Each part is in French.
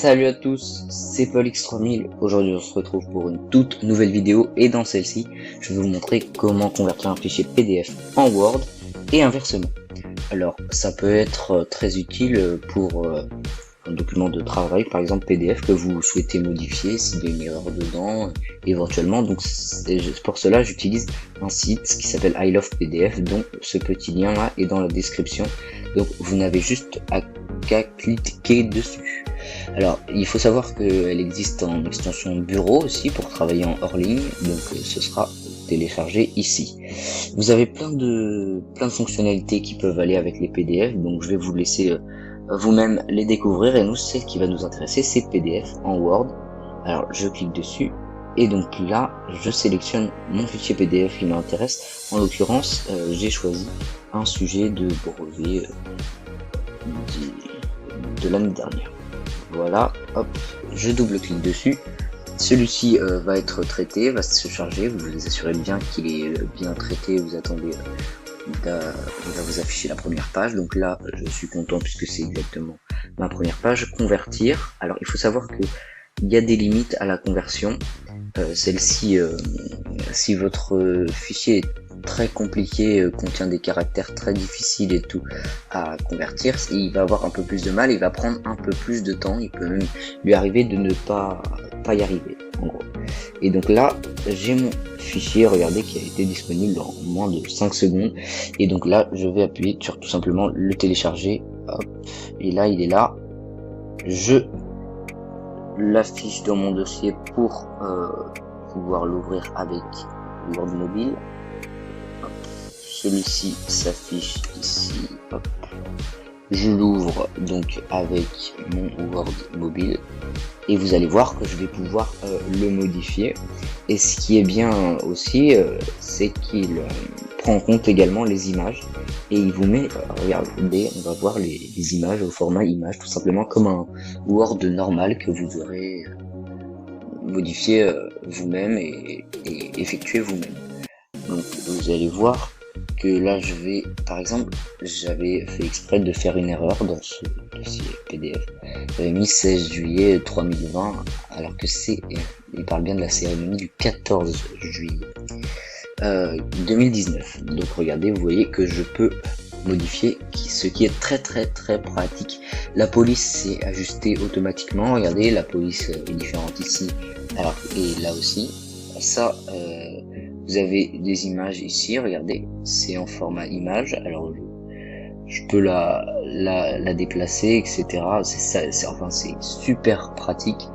Salut à tous, c'est PaulX3000. Aujourd'hui on se retrouve pour une toute nouvelle vidéo et dans celle-ci, je vais vous montrer comment convertir un fichier PDF en Word et inversement. Alors ça peut être très utile pour un document de travail, par exemple PDF, que vous souhaitez modifier s'il y a une erreur dedans éventuellement. Donc pour cela j'utilise un site qui s'appelle I Love PDF, dont ce petit lien là est dans la description. Donc vous n'avez juste qu'à cliquer dessus. Alors il faut savoir qu'elle existe en extension bureau aussi pour travailler en hors ligne, donc ce sera téléchargé ici. Vous avez plein de fonctionnalités qui peuvent aller avec les PDF, donc je vais vous laisser vous-même les découvrir, et nous, celle qui va nous intéresser, c'est PDF en Word. Alors je clique dessus et donc là je sélectionne mon fichier PDF qui m'intéresse. En l'occurrence j'ai choisi un sujet de brevet de l'année dernière. Voilà, hop, je double-clique dessus. Celui-ci va être traité, va se charger. Vous vous assurez bien qu'il est bien traité. Vous attendez, il va vous afficher la première page. Donc là, je suis content puisque c'est exactement ma première page. Convertir. Alors, il faut savoir que il y a des limites à la conversion. Celle-ci, si votre fichier est très compliqué, contient des caractères très difficiles et tout à convertir, il va avoir un peu plus de mal, il va prendre un peu plus de temps, il peut même lui arriver de ne pas y arriver en gros. Et donc là j'ai mon fichier, regardez, qui a été disponible en moins de 5 secondes, et donc là je vais appuyer sur tout simplement le télécharger, hop, et là il est là, je l'affiche dans mon dossier pour pouvoir l'ouvrir avec Word mobile. Celui-ci s'affiche ici, hop. Je l'ouvre donc avec mon Word mobile et vous allez voir que je vais pouvoir le modifier. Et ce qui est bien aussi, c'est qu'il prend en compte également les images, et il vous met, regardez, on va voir les images au format image, tout simplement comme un Word normal que vous aurez modifié vous-même et effectué vous-même. Donc vous allez voir que là je vais, par exemple, j'avais fait exprès de faire une erreur dans ce dossier PDF. J'avais mis 16 juillet 3020 alors que il parle bien de la cérémonie du 14 juillet 2019. Donc regardez, vous voyez que je peux modifier, ce qui est très pratique. La police s'est ajustée automatiquement. Regardez, la police est différente ici, alors, et là aussi. Ça, vous avez des images ici, regardez, c'est en format image. Alors je peux la déplacer, etc. C'est super pratique.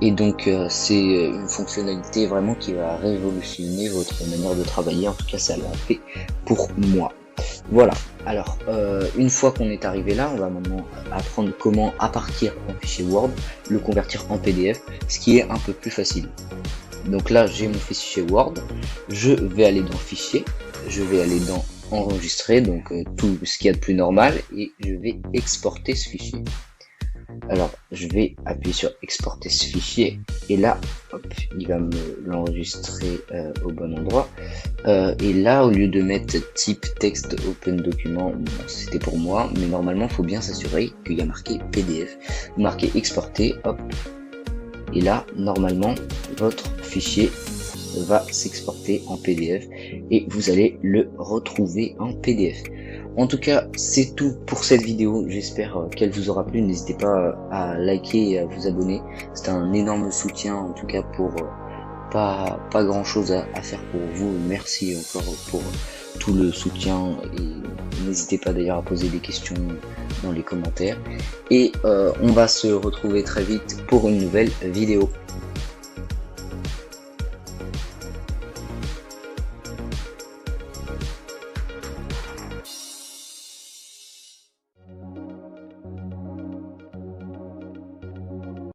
Et donc c'est une fonctionnalité vraiment qui va révolutionner votre manière de travailler. En tout cas ça l'a fait pour moi. Voilà, alors une fois qu'on est arrivé là, on va maintenant apprendre comment, à partir d'un fichier Word, le convertir en PDF, ce qui est un peu plus facile. Donc là j'ai mon fichier Word, je vais aller dans fichier, je vais aller dans enregistrer, donc tout ce qu'il y a de plus normal, et je vais exporter ce fichier. Alors je vais appuyer sur exporter ce fichier, et là hop, il va me l'enregistrer au bon endroit, et là au lieu de mettre type texte open document, bon, c'était pour moi, mais normalement il faut bien s'assurer qu'il y a marqué PDF. Vous marquez exporter, hop, et là normalement votre fichier va s'exporter en PDF et vous allez le retrouver en PDF. En tout cas, c'est tout pour cette vidéo. J'espère qu'elle vous aura plu. N'hésitez pas à liker et à vous abonner. C'est un énorme soutien, en tout cas pour pas grand chose à faire pour vous. Merci encore pour tout le soutien, et n'hésitez pas d'ailleurs à poser des questions dans les commentaires. Et on va se retrouver très vite pour une nouvelle vidéo.